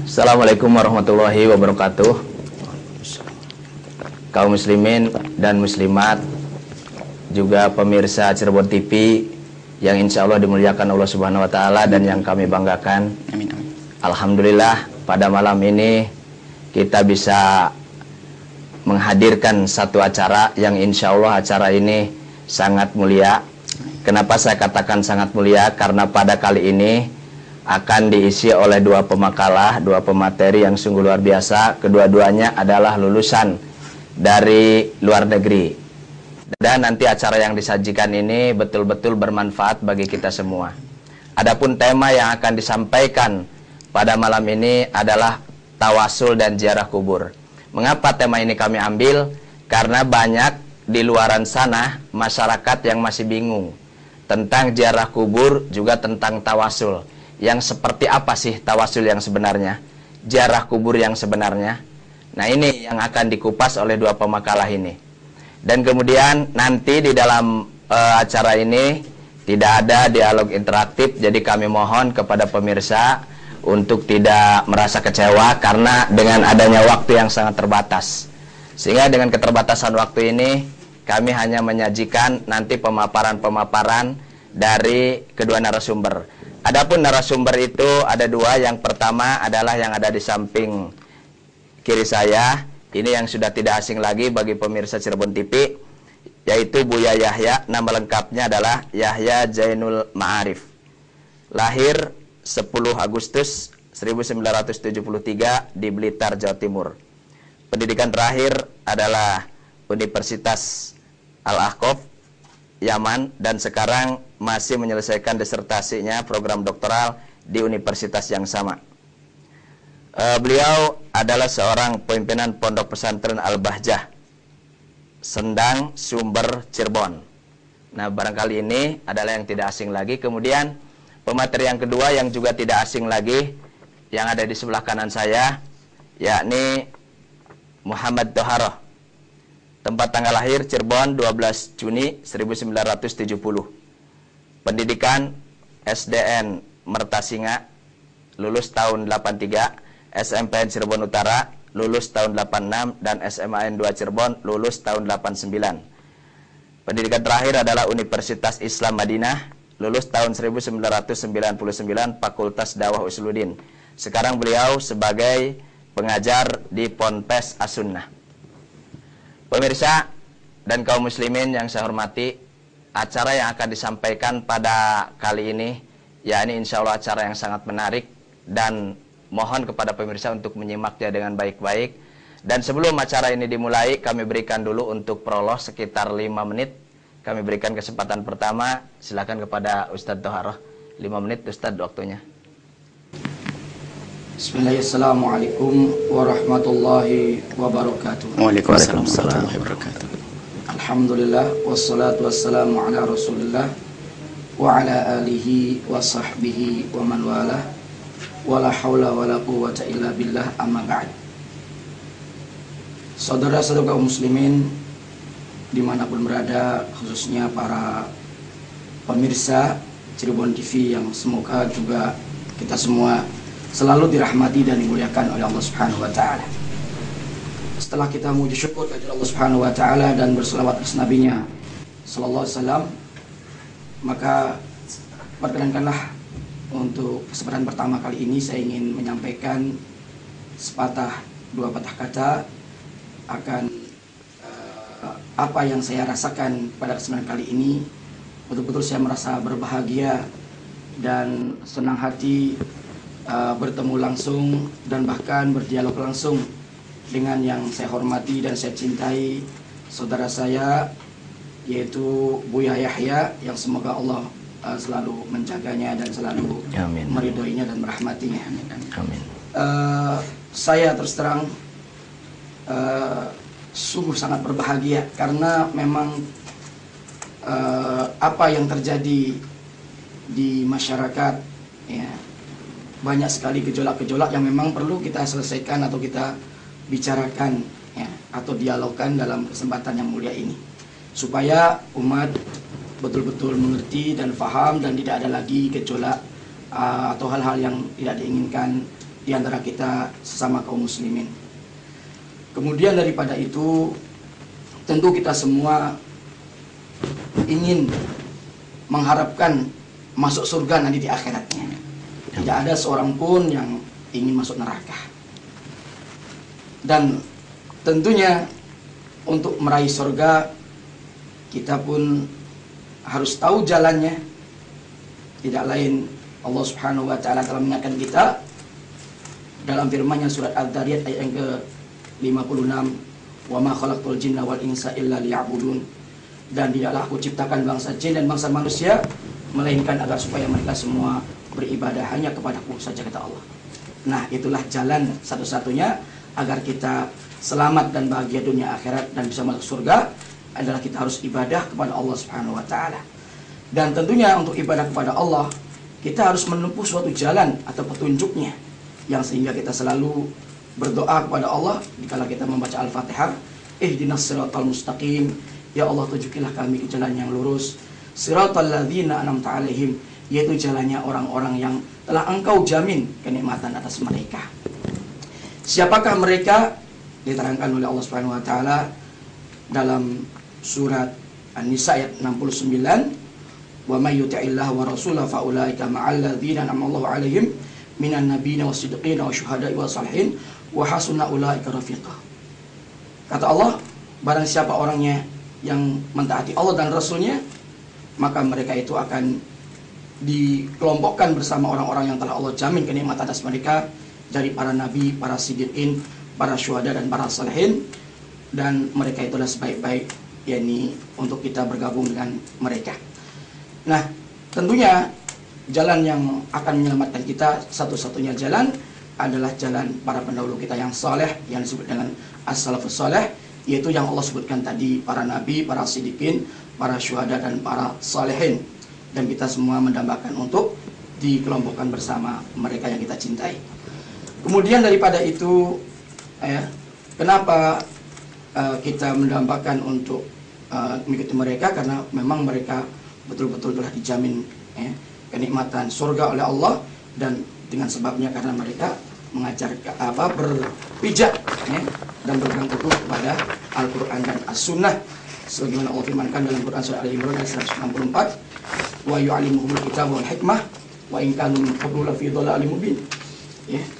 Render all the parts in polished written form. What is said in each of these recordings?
Assalamualaikum warahmatullahi wabarakatuh. Kaum muslimin dan muslimat, juga pemirsa Cirebon TV yang insya Allah dimuliakan Allah Subhanahu wa Ta'ala dan yang kami banggakan. Amin, amin. Alhamdulillah, pada malam ini kita bisa menghadirkan satu acara yang insya Allah acara ini sangat mulia. Kenapa saya katakan sangat mulia? Karena pada kali ini akan diisi oleh dua pemakalah, dua pemateri yang sungguh luar biasa. Kedua-duanya adalah lulusan dari luar negeri. Dan nanti acara yang disajikan ini betul-betul bermanfaat bagi kita semua. Adapun tema yang akan disampaikan pada malam ini adalah tawasul dan ziarah kubur. Mengapa tema ini kami ambil? Karena banyak di luaran sana masyarakat yang masih bingung tentang ziarah kubur, juga tentang tawasul. Yang seperti apa sih tawasul yang sebenarnya, ziarah kubur yang sebenarnya. Nah, ini yang akan dikupas oleh dua pemakalah ini. Dan kemudian nanti di dalam acara ini tidak ada dialog interaktif. Jadi kami mohon kepada pemirsa untuk tidak merasa kecewa karena dengan adanya waktu yang sangat terbatas. Sehingga dengan keterbatasan waktu ini kami hanya menyajikan nanti pemaparan-pemaparan dari kedua narasumber. Adapun narasumber itu ada dua. Yang pertama adalah yang ada di samping kiri saya. Ini yang sudah tidak asing lagi bagi pemirsa Cirebon TV, yaitu Buya Yahya. Nama lengkapnya adalah Yahya Zainul Ma'arif. Lahir 10 Agustus 1973 di Blitar, Jawa Timur. Pendidikan terakhir adalah Universitas Al-Ahqaf, Yaman, dan sekarang masih menyelesaikan disertasinya program doktoral di universitas yang sama. Beliau adalah seorang pimpinan Pondok Pesantren Al-Bahjah, Sendang, Sumber, Cirebon. Nah, barangkali ini adalah yang tidak asing lagi. Kemudian pemateri yang kedua yang juga tidak asing lagi, yang ada di sebelah kanan saya, yakni Muhammad Toharoh. Tempat tanggal lahir Cirebon 12 Juni 1970. Pendidikan SDN Mertasinga, lulus tahun 83. SMPN Cirebon Utara, lulus tahun 86. Dan SMAN 2 Cirebon, lulus tahun 89. Pendidikan terakhir adalah Universitas Islam Madinah, lulus tahun 1999, Fakultas Dakwah Usuluddin. Sekarang beliau sebagai pengajar di Ponpes As-Sunnah. Pemirsa dan kaum muslimin yang saya hormati, acara yang akan disampaikan pada kali ini, ya ini insya Allah acara yang sangat menarik, dan mohon kepada pemirsa untuk menyimaknya dengan baik-baik. Dan sebelum acara ini dimulai, kami berikan dulu untuk prolog sekitar 5 menit. Kami berikan kesempatan pertama, silakan kepada Ustadz Toharoh. 5 menit Ustadz waktunya. Bismillahirrahmanirrahim. Assalamualaikum warahmatullahi wabarakatuh. Waalaikumsalam warahmatullahi wabarakatuh. Alhamdulillah, wassalatu wassalamu ala rasulillah wa ala alihi wa sahbihi wa man walah, wa la hawla wa la quwwata illa billah, amma ba'd. Saudara-saudara kaum muslimin dimanapun berada, khususnya para pemirsa Cirebon TV yang semoga juga kita semua selalu dirahmati dan dimuliakan oleh Allah Subhanahu wa Ta'ala. Setelah kita memuji syukur kepada Allah Subhanahu wa Ta'ala dan berselawat atas nabinya sallallahu alaihi wasallam, maka perkenankanlah untuk kesempatan pertama kali ini saya ingin menyampaikan dua patah kata akan apa yang saya rasakan pada kesempatan kali ini. Betul-betul saya merasa berbahagia dan senang hati bertemu langsung dan bahkan berdialog langsung dengan yang saya hormati dan saya cintai, saudara saya, yaitu Buya Yahya, yang semoga Allah selalu menjaganya dan selalu meridhoinya dan merahmatinya. Amin. Saya terus terang sungguh sangat berbahagia karena memang apa yang terjadi di masyarakat, ya, banyak sekali gejolak-gejolak yang memang perlu kita selesaikan atau kita bicarakan, ya, atau dialogkan dalam kesempatan yang mulia ini, supaya umat betul-betul mengerti dan faham dan tidak ada lagi gejolak atau hal-hal yang tidak diinginkan di antara kita sesama kaum muslimin. Kemudian daripada itu, tentu kita semua ingin mengharapkan masuk surga nanti di akhiratnya. Tidak ada seorang pun yang ingin masuk neraka. Dan tentunya untuk meraih surga, kita pun harus tahu jalannya. Tidak lain, Allah Subhanahu wa Ta'ala telah mengingatkan kita dalam firman-Nya surat Al-Dzariyat ayat yang ke-56, "Wa ma khalaqtul jinna wal insa illa liya'budun." Dan tidaklah aku ciptakan bangsa jin dan bangsa manusia melainkan agar supaya mereka semua beribadah hanya kepadaku saja, kata Allah. Nah, itulah jalan satu-satunya agar kita selamat dan bahagia dunia akhirat dan bisa masuk surga, adalah kita harus ibadah kepada Allah Subhanahu wa Ta'ala. Dan tentunya untuk ibadah kepada Allah, kita harus menempuh suatu jalan atau petunjuknya, yang sehingga kita selalu berdoa kepada Allah dikala kita membaca Al-Fatihah, ihdinas siratal mustaqim, ya Allah tunjukilah kami ke jalan yang lurus, siratal ladzina an'amta 'alaihim, yaitu jalannya orang-orang yang telah Engkau jamin kenikmatan atas mereka. Siapakah mereka? Diterangkan oleh Allah Subhanahu wa Ta'ala dalam surat An-Nisa ayat 69, "Wa may yuti'illah wa rasulahu fa ulaika ma'al ladzina an'ama Allahu 'alaihim minan nabiyyin wasiddiqin wasyuhada'i wassalihin wa hasuna ulaika rafiqa." Kata Allah, barang siapa orangnya yang mentaati Allah dan Rasulnya, maka mereka itu akan dikelompokkan bersama orang-orang yang telah Allah jamin kenikmatan atas mereka, dari para nabi, para siddiqin, para syuhada dan para salihin, dan mereka itulah sebaik-baik, yakni untuk kita bergabung dengan mereka. Nah, tentunya jalan yang akan menyelamatkan kita, satu-satunya jalan adalah jalan para pendahulu kita yang saleh, yang disebut dengan as-salafus saleh, yaitu yang Allah sebutkan tadi, para nabi, para siddiqin, para syuhada dan para salihin. Dan kita semua mendambakan untuk dikelompokkan bersama mereka yang kita cintai. Kemudian daripada itu, kenapa kita mendambakan untuk mengikuti mereka? Karena memang mereka betul-betul telah dijamin kenikmatan surga oleh Allah, dan dengan sebabnya karena mereka mengajar berpijak dan berpegang teguh kepada Al-Quran dan As-Sunnah, sebagaimana Allah firmankan dalam Quran surah Al-Imran ayat 164, "Wa yu'allimuhumul kitab wal hikmah wa in kanu min qablu lafi dhalalin mubin."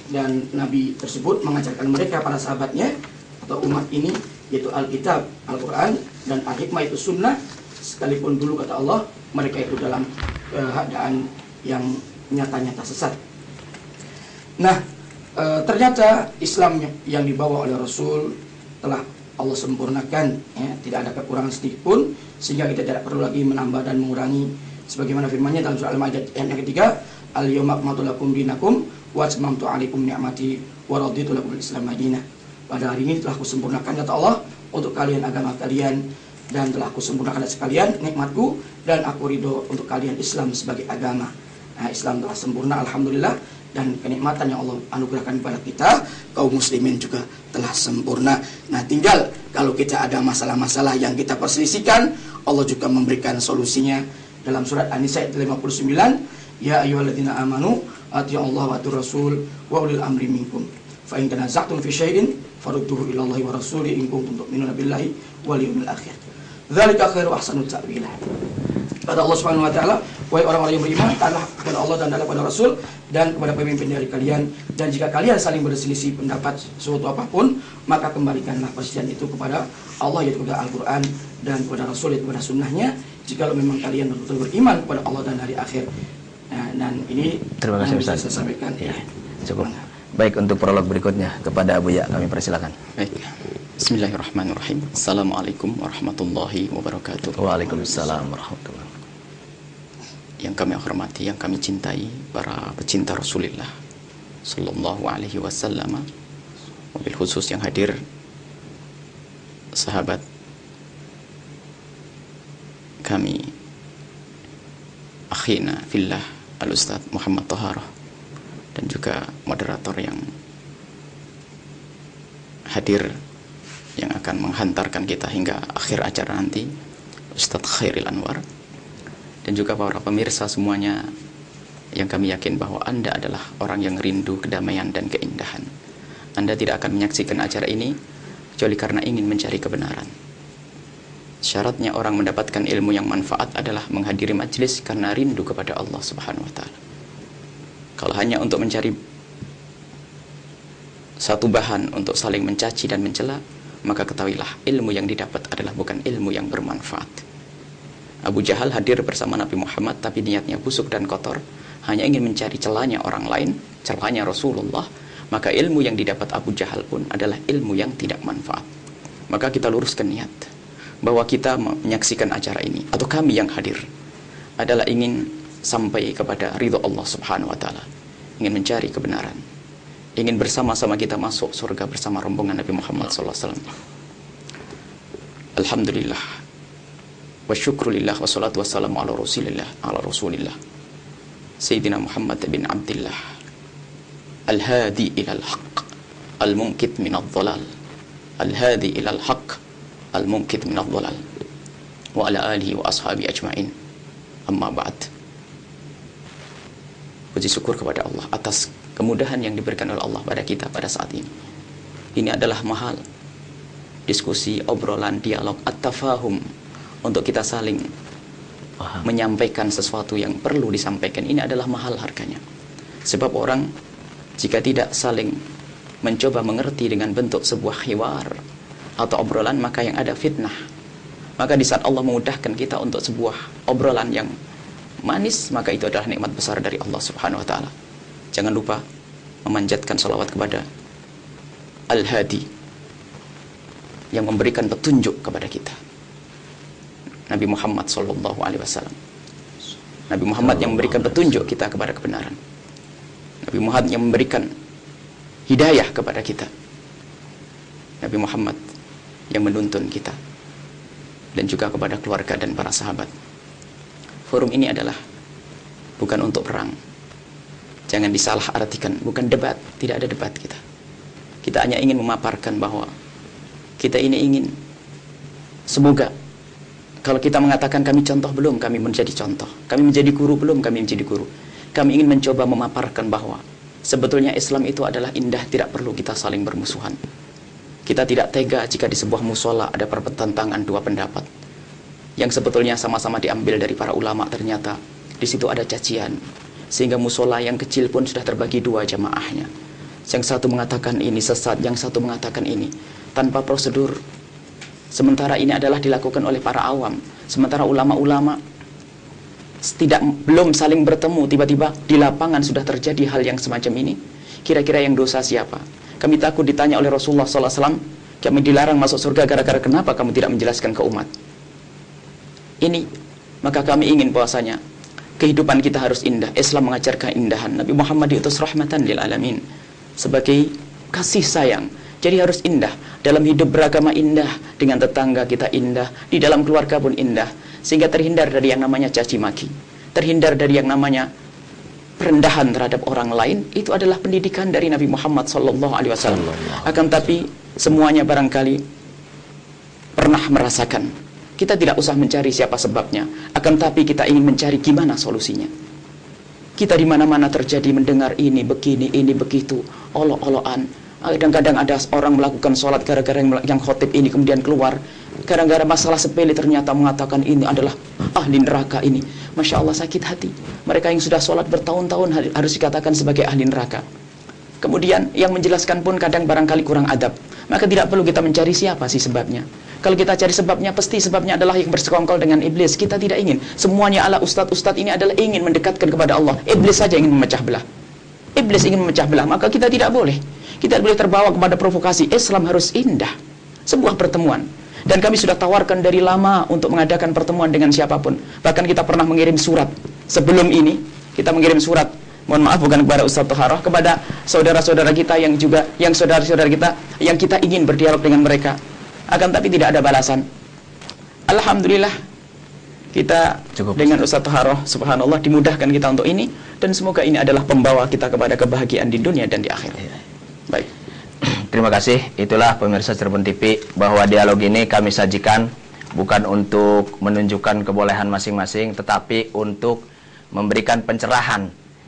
Dan Nabi tersebut mengajarkan mereka, para sahabatnya atau umat ini, yaitu Alkitab, Al-Quran, dan Al-Hikmah itu Sunnah, sekalipun dulu kata Allah mereka itu dalam keadaan yang nyata-nyata sesat. Nah, ternyata Islam yang dibawa oleh Rasul telah Allah sempurnakan, tidak ada kekurangan sedikit pun, sehingga kita tidak perlu lagi menambah dan mengurangi, sebagaimana firman-Nya dalam surah Al-Maidah ayat yang ketiga, "Al-yawma akmaltu lakum dinakum wa atmamtu 'alaikum ni'mati wa raditu lakum al-Islam madinah." Pada hari ini telah kusempurnakan, kata Allah, untuk kalian agama kalian, dan telah kusempurnakan atas kalian nikmatku, dan aku ridho untuk kalian Islam sebagai agama. Nah, Islam telah sempurna, alhamdulillah, dan kenikmatan yang Allah anugerahkan kepada kita kaum muslimin juga telah sempurna. Nah, tinggal kalau kita ada masalah-masalah yang kita perselisihkan, Allah juga memberikan solusinya dalam surat An-Nisa ayat 59, "Ya ayyuhalladzina amanu atti'ullaha wa atiur rasul wa ulil amri minkum fa in tanaza'tum fi syai'in farudduhu ila Allahi wa rasuli in kuntum tu'minuna billahi wal yawmil akhir. Dzalika khairu ahsanu ta'wila." Kata Allah Subhanahu wa Ta'ala, "Wahai orang-orang yang beriman, taatlah kepada Allah dan taatlah kepada Rasul dan kepada pemimpin dari kalian, dan jika kalian saling berselisih pendapat suatu apapun, maka kembalikanlah perselisihan itu kepada Allah, yaitu kepada Al-Quran, dan kepada Rasul, yaitu kepada sunnahnya, jika memang kalian betul-betul beriman kepada Allah dan hari akhir." Nah, dan ini terima kasih Ustaz. Saya sampaikan. Ya, cukup. Baik, untuk prolog berikutnya kepada Abu Ya, kami persilakan. Baik. Bismillahirrahmanirrahim. Assalamualaikum warahmatullahi wabarakatuh. Waalaikumsalam warahmatullahi wabarakatuh. Yang kami hormati, yang kami cintai, para pecinta Rasulullah sallallahu alaihi wasallam, mobil khusus yang hadir, sahabat kami, akhina fillah Al-Ustaz Muhammad Taharah, dan juga moderator yang hadir yang akan menghantarkan kita hingga akhir acara nanti, Ustaz Khairil Anwar, dan juga para pemirsa semuanya yang kami yakin bahwa Anda adalah orang yang rindu kedamaian dan keindahan. Anda tidak akan menyaksikan acara ini kecuali karena ingin mencari kebenaran. Syaratnya orang mendapatkan ilmu yang manfaat adalah menghadiri majelis karena rindu kepada Allah Subhanahu wa taala. Kalau hanya untuk mencari satu bahan untuk saling mencaci dan mencela, maka ketahuilah ilmu yang didapat adalah bukan ilmu yang bermanfaat. Abu Jahal hadir bersama Nabi Muhammad tapi niatnya busuk dan kotor, hanya ingin mencari celahnya orang lain, celahnya Rasulullah, maka ilmu yang didapat Abu Jahal pun adalah ilmu yang tidak manfaat. Maka kita luruskan niat bahwa kita menyaksikan acara ini atau kami yang hadir adalah ingin sampai kepada ridho Allah Subhanahu wa taala, ingin mencari kebenaran, ingin bersama-sama kita masuk surga bersama rombongan Nabi Muhammad SAW. Alhamdulillah wa syukrulillah wa salatu wassalamu ala rasulillah Sayyidina Muhammad bin Abdillah al-hadi ilal haqq al-mumkit minadh dhalal, al-hadi ilal haqq al-mumkit minadh dhalal, wa ala alihi wa ashabi ajma'in. Amma ba'd. Puji syukur kepada Allah atas kemudahan yang diberikan oleh Allah pada kita pada saat ini. Ini adalah mahal diskusi, obrolan, dialog, at-tafahum, untuk kita saling menyampaikan sesuatu yang perlu disampaikan. Ini adalah mahal harganya. Sebab orang jika tidak saling mencoba mengerti dengan bentuk sebuah hiwar atau obrolan, maka yang ada fitnah. Maka di saat Allah memudahkan kita untuk sebuah obrolan yang manis, maka itu adalah nikmat besar dari Allah Subhanahu wa taala. Jangan lupa memanjatkan salawat kepada Al-Hadi yang memberikan petunjuk kepada kita, Nabi Muhammad sallallahu alaihi wasallam. Nabi Muhammad yang memberikan petunjuk kita kepada kebenaran. Nabi Muhammad yang memberikan hidayah kepada kita. Nabi Muhammad yang menuntun kita dan juga kepada keluarga dan para sahabat. Forum ini adalah bukan untuk perang. Jangan disalah artikan, bukan debat, tidak ada debat kita. Kita hanya ingin memaparkan bahwa kita ini ingin semoga kalau kita mengatakan kami contoh belum, kami menjadi contoh. Kami menjadi guru belum, kami menjadi guru. Kami ingin mencoba memaparkan bahwa sebetulnya Islam itu adalah indah, tidak perlu kita saling bermusuhan. Kita tidak tega jika di sebuah musola ada pertentangan dua pendapat yang sebetulnya sama-sama diambil dari para ulama, ternyata di situ ada cacian. Sehingga musola yang kecil pun sudah terbagi dua jamaahnya. Yang satu mengatakan ini sesat, yang satu mengatakan ini. Tanpa prosedur. Sementara ini adalah dilakukan oleh para awam. Sementara ulama-ulama belum saling bertemu, tiba-tiba di lapangan sudah terjadi hal yang semacam ini. Kira-kira yang dosa siapa? Kami takut ditanya oleh Rasulullah SAW, kami dilarang masuk surga gara-gara kenapa kamu tidak menjelaskan ke umat ini. Maka kami ingin bahwasanya kehidupan kita harus indah. Islam mengajarkan keindahan. Nabi Muhammad diutus rahmatan lil alamin sebagai kasih sayang. Jadi harus indah. Dalam hidup beragama indah, dengan tetangga kita indah, di dalam keluarga pun indah, sehingga terhindar dari yang namanya caci maki, terhindar dari yang namanya perendahan terhadap orang lain. Itu adalah pendidikan dari Nabi Muhammad SAW. Akan tapi semuanya barangkali pernah merasakan. Kita tidak usah mencari siapa sebabnya, akan tapi kita ingin mencari gimana solusinya. Kita di mana-mana terjadi mendengar ini begini, ini begitu, olok-olokan. Kadang-kadang ada orang melakukan sholat gara-gara yang khotib ini kemudian keluar. Gara-gara masalah sepele ternyata mengatakan ini adalah ahli neraka ini. Masya Allah, sakit hati. Mereka yang sudah sholat bertahun-tahun harus dikatakan sebagai ahli neraka. Kemudian yang menjelaskan pun kadang barangkali kurang adab. Maka tidak perlu kita mencari siapa sih sebabnya. Kalau kita cari sebabnya, pasti sebabnya adalah yang bersekongkol dengan iblis. Kita tidak ingin. Semuanya ala ustadz-ustadz ini adalah ingin mendekatkan kepada Allah. Iblis saja ingin memecah belah. Iblis ingin memecah belah, maka kita tidak boleh. Kita boleh terbawa kepada provokasi. Islam harus indah. Sebuah pertemuan. Dan kami sudah tawarkan dari lama untuk mengadakan pertemuan dengan siapapun. Bahkan kita pernah mengirim surat. Sebelum ini, kita mengirim surat. Mohon maaf, bukan kepada Ustadz Toharoh, kepada saudara-saudara kita yang juga, yang saudara-saudara kita, yang kita ingin berdialog dengan mereka. Akan tapi tidak ada balasan. Alhamdulillah, kita cukup dengan Ustadz Toharoh, subhanallah, dimudahkan kita untuk ini. Dan semoga ini adalah pembawa kita kepada kebahagiaan di dunia dan di akhirat. Baik. Terima kasih. Itulah pemirsa Cirebon TV, bahwa dialog ini kami sajikan bukan untuk menunjukkan kebolehan masing-masing, tetapi untuk memberikan pencerahan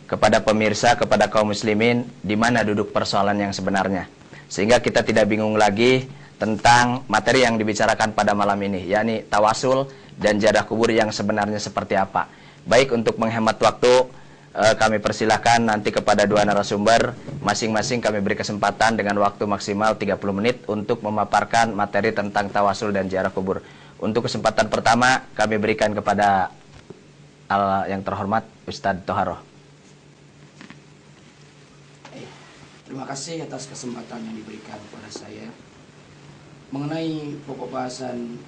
kepada pemirsa, kepada kaum muslimin, di mana duduk persoalan yang sebenarnya. Sehingga kita tidak bingung lagi tentang materi yang dibicarakan pada malam ini, yakni tawasul dan ziarah kubur yang sebenarnya seperti apa. Baik, untuk menghemat waktu, kami persilahkan nanti kepada dua narasumber, masing-masing kami beri kesempatan dengan waktu maksimal 30 menit untuk memaparkan materi tentang tawasul dan ziarah kubur. Untuk kesempatan pertama, kami berikan kepada yang terhormat Ustadz Toharoh. Terima kasih atas kesempatan yang diberikan kepada saya mengenai pokok bahasan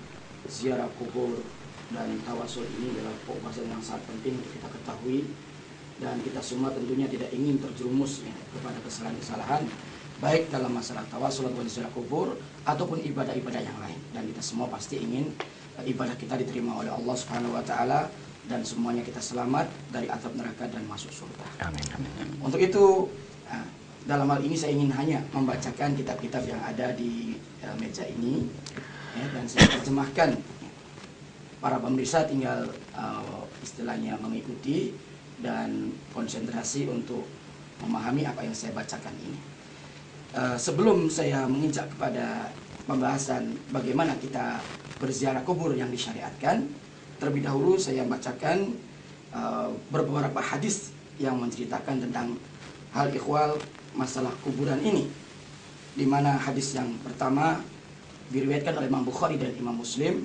ziarah kubur dan tawasul. Ini adalah pokok bahasan yang sangat penting untuk kita ketahui, dan kita semua tentunya tidak ingin terjerumus kepada kesalahan-kesalahan baik dalam masalah tawasul atau ziarah kubur ataupun ibadah-ibadah yang lain. Dan kita semua pasti ingin ibadah kita diterima oleh Allah Subhanahu wa taala dan semuanya kita selamat dari azab neraka dan masuk surga. Amin, amin, amin. Untuk itu, dalam hal ini saya ingin hanya membacakan kitab-kitab yang ada di meja ini, dan saya terjemahkan. Para pemirsa tinggal istilahnya mengikuti dan konsentrasi untuk memahami apa yang saya bacakan ini. Sebelum saya menginjak kepada pembahasan bagaimana kita berziarah kubur yang disyariatkan, terlebih dahulu saya bacakan beberapa hadis yang menceritakan tentang hal ihwal masalah kuburan ini, di mana hadis yang pertama diriwayatkan oleh Imam Bukhari dan Imam Muslim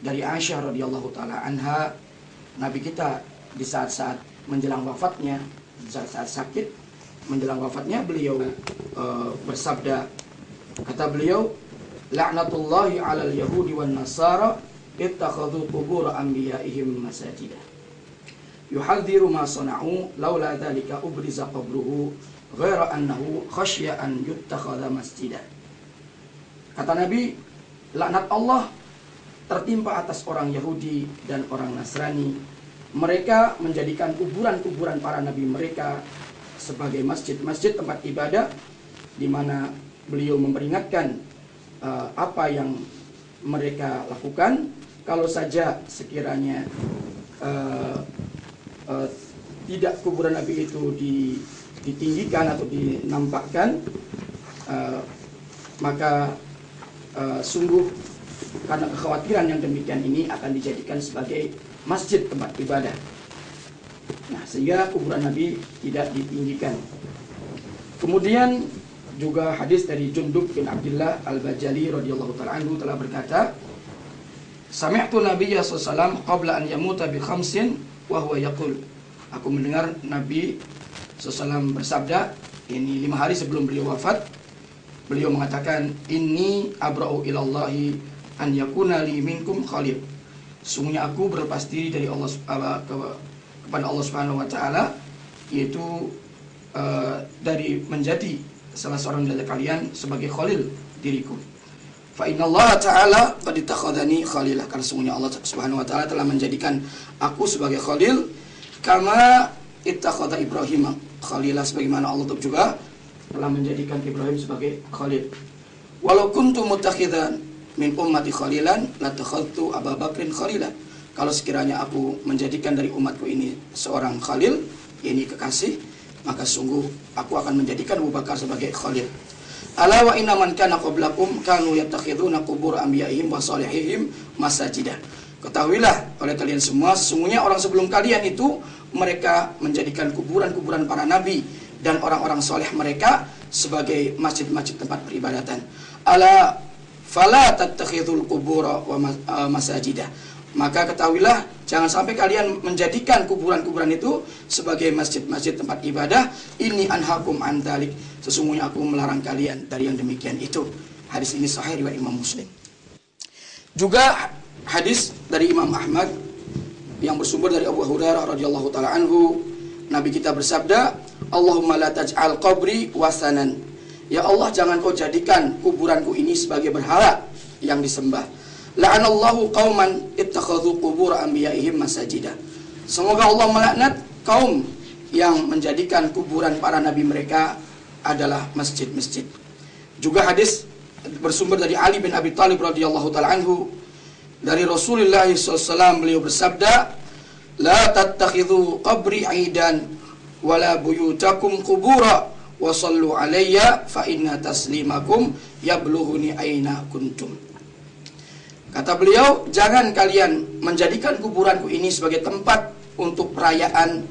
dari Aisyah radhiyallahu taala anha. Nabi kita di saat-saat menjelang wafatnya, di saat-saat sakit menjelang wafatnya, beliau bersabda, kata beliau, la'natullahi 'alal yahudi wan nasara ittakhadhu qubur anbiya'ihim masajida yuhadziru ma sana'u laula dzalika ubriza qabruhu ghaira annahu khasyya an yuttakhadha masjida. Kata Nabi, laknat Allah tertimpa atas orang Yahudi dan orang Nasrani. Mereka menjadikan kuburan-kuburan para nabi mereka sebagai masjid-masjid tempat ibadah, di mana beliau memperingatkan apa yang mereka lakukan. Kalau saja sekiranya tidak kuburan nabi itu ditinggikan atau dinampakkan, maka sungguh karena kekhawatiran yang demikian ini akan dijadikan sebagai masjid tempat ibadah. Nah, sehingga kuburan Nabi tidak ditinggikan. Kemudian juga hadis dari Jundub bin Abdullah Al-Bajali radhiyallahu ta'ala anhu telah berkata, sami'tu Nabiyya sallallahu alaihi wasallam qabla an yamuta bi khamsin wa huwa yaqul. Aku mendengar Nabi sallallahu bersabda, ini 5 hari sebelum beliau wafat, beliau mengatakan, inni abra'u ilallahi an yakuna li minkum khalil. Sungguhnya aku berlepas diri dari Allah kepada Allah Subhanahu wa taala, yaitu dari menjadi salah seorang dari kalian sebagai khalil diriku. Fa innallaha ta'ala qad ittakhadhani khalilah, karena sungguhnya Allah Subhanahu wa taala telah menjadikan aku sebagai khalil, kama ittakhadha Ibrahim khalilah, sebagaimana Allah juga telah menjadikan Ibrahim sebagai khalil. Walau kuntu mutakhidan min ummati khalilan latakhadtu Abu Bakrin khalilan. Kalau sekiranya aku menjadikan dari umatku ini seorang khalil, ini kekasih, maka sungguh aku akan menjadikan Abu Bakar sebagai khalil. Ala wa inna man kana qablakum kanu yattakhiduna qubur anbiya'ihim wa salihihim masajidah. Ketahuilah oleh kalian semua, sesungguhnya orang sebelum kalian itu mereka menjadikan kuburan-kuburan para nabi dan orang-orang soleh mereka sebagai masjid-masjid tempat peribadatan. Ala fala tattakhidul qubura wa masajidah. Maka ketahuilah, jangan sampai kalian menjadikan kuburan-kuburan itu sebagai masjid-masjid tempat ibadah. Ini anhakum an dzalik. Sesungguhnya aku melarang kalian dari yang demikian itu. Hadis ini sahih riwayat Imam Muslim. Juga hadis dari Imam Ahmad yang bersumber dari Abu Hurairah radhiyallahu taala anhu, Nabi kita bersabda, Allahumma la taj'al qabri wasanan. Ya Allah, jangan kau jadikan kuburanku ini sebagai berhala yang disembah. La'anallahu qauman ittakhadhu qubur anbiya'ihim masajidah. Semoga Allah melaknat kaum yang menjadikan kuburan para nabi mereka adalah masjid-masjid. Juga hadis bersumber dari Ali bin Abi Thalib radhiyallahu taala anhu, dari Rasulullah SAW beliau bersabda, la tattakhidhu qabri aidan wala buyutakum qubura wa sallu alayya fa inna taslimakum yablughuni aina kuntum. Kata beliau, jangan kalian menjadikan kuburanku ini sebagai tempat untuk perayaan,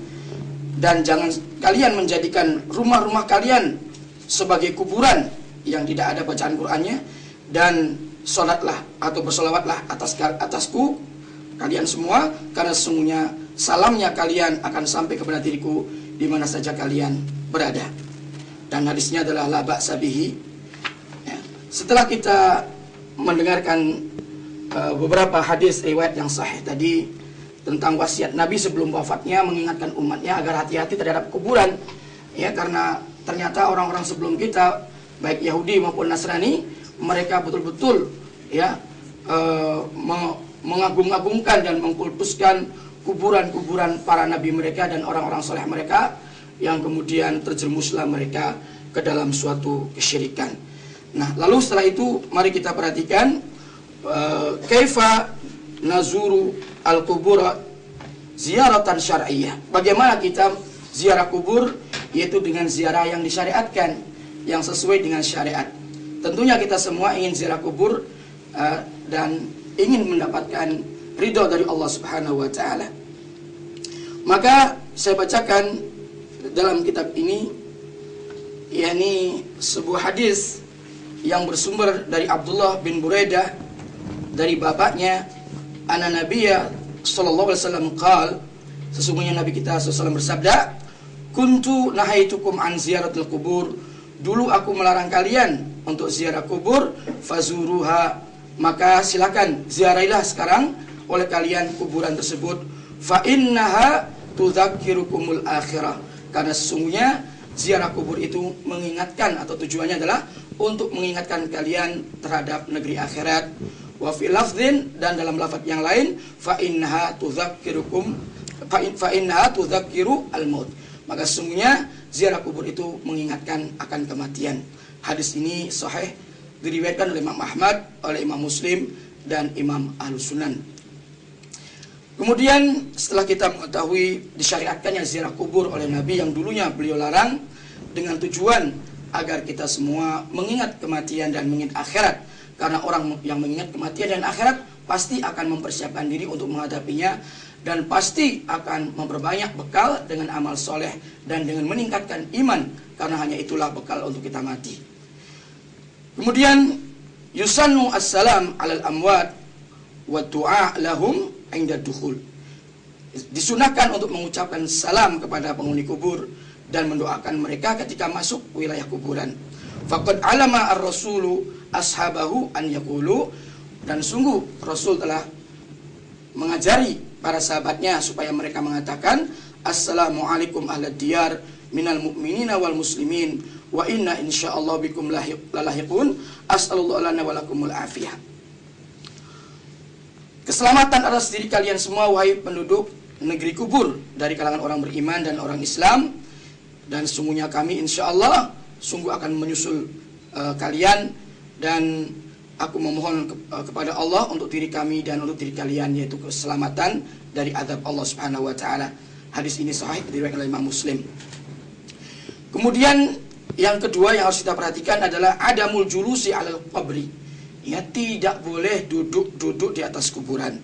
dan jangan kalian menjadikan rumah-rumah kalian sebagai kuburan yang tidak ada bacaan Qur'annya, dan sholatlah atau bersolawatlah atasku kalian semua, karena sesungguhnya salamnya kalian akan sampai kepada diriku di mana saja kalian berada. Dan hadisnya adalah la ba'sa bihi. Ya. Setelah kita mendengarkan beberapa hadis riwayat yang sahih tadi tentang wasiat Nabi sebelum wafatnya mengingatkan umatnya agar hati-hati terhadap kuburan, ya, karena ternyata orang-orang sebelum kita baik Yahudi maupun Nasrani, mereka betul-betul ya mengagung-agungkan dan mengkultuskan kuburan-kuburan para nabi mereka dan orang-orang soleh mereka, yang kemudian terjerumuslah mereka ke dalam suatu kesyirikan. Nah, lalu setelah itu mari kita perhatikan kaifa nazuru al-qubur ziaratan syar'iyyah. Bagaimana kita ziarah kubur, yaitu dengan ziarah yang disyariatkan, yang sesuai dengan syariat. Tentunya kita semua ingin ziarah kubur dan ingin mendapatkan ridho dari Allah Subhanahu wa taala. Maka saya bacakan dalam kitab ini, yakni sebuah hadis yang bersumber dari Abdullah bin Buraidah dari bapaknya, anna nabiyya sallallahu alaihi wasallam qaal, sesungguhnya nabi kita sallallahu bersabda, kuntu nahaitukum an ziyaratil qubur, dulu aku melarang kalian untuk ziarah kubur, fazuruha, maka silakan ziarailah sekarang oleh kalian kuburan tersebut, fa innaha tudzakirukumul akhirah, karena sesungguhnya ziarah kubur itu mengingatkan, atau tujuannya adalah untuk mengingatkan kalian terhadap negeri akhirat. Wa fi lafdhin, dan dalam lafaz yang lain, fa innaha tudzakiru al-maut, maka sesungguhnya ziarah kubur itu mengingatkan akan kematian. Hadis ini sahih, diriwayatkan oleh Imam Ahmad, oleh Imam Muslim, dan Imam Ahlus Sunan. Kemudian setelah kita mengetahui disyariatkannya ziarah kubur oleh Nabi yang dulunya beliau larang, dengan tujuan agar kita semua mengingat kematian dan mengingat akhirat, karena orang yang mengingat kematian dan akhirat pasti akan mempersiapkan diri untuk menghadapinya, dan pasti akan memperbanyak bekal dengan amal soleh dan dengan meningkatkan iman, karena hanya itulah bekal untuk kita mati. Kemudian yusannu assalam alal amwat wa du'a lahum inda dukhul, disunahkan untuk mengucapkan salam kepada penghuni kubur dan mendoakan mereka ketika masuk wilayah kuburan. Faqad alama ar-rasulu ashabahu an yaqulu, dan sungguh Rasul telah mengajari para sahabatnya supaya mereka mengatakan, assalamualaikum ahlad diyar minal mu'minina wal muslimin wa inna insyaallah bikum lalahiqun, as'alullah lana wa lakumul afiyah. Keselamatan atas diri kalian semua, wahai penduduk negeri kubur, dari kalangan orang beriman dan orang Islam, dan sungguhnya kami insyaallah sungguh akan menyusul kalian, dan aku memohon kepada Allah untuk diri kami dan untuk diri kalian, yaitu keselamatan dari azab Allah Subhanahu wa taala. Hadis ini sahih, diriwayatkan oleh Imam Muslim. Kemudian yang kedua yang harus kita perhatikan adalah adamul julusi alal qabri. Ya, tidak boleh duduk di atas kuburan.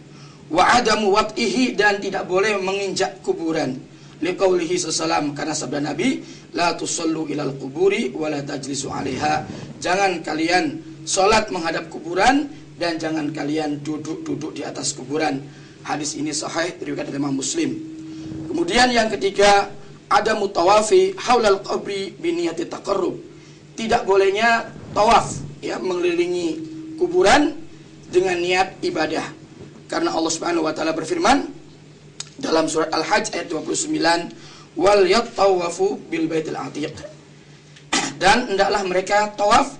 Wa adamu wat'ihi, dan tidak boleh menginjak kuburan. Liqaulihi sallallahu, karena sabda Nabi, la tusallu ilal quburi wa la tajlisu 'alaiha. Jangan kalian salat menghadap kuburan dan jangan kalian duduk di atas kuburan. Hadis ini sahih, diriwayatkan oleh Imam Muslim. Kemudian yang ketiga, adamu tawafi haulal qabri bi niyati taqarrub. Tidak bolehnya tawaf, ya, mengelilingi kuburan dengan niat ibadah, karena Allah Subhanahu wa taala berfirman dalam surat Al-Hajj ayat 29, wal yatawafu bil baitil atiq, dan hendaklah mereka tawaf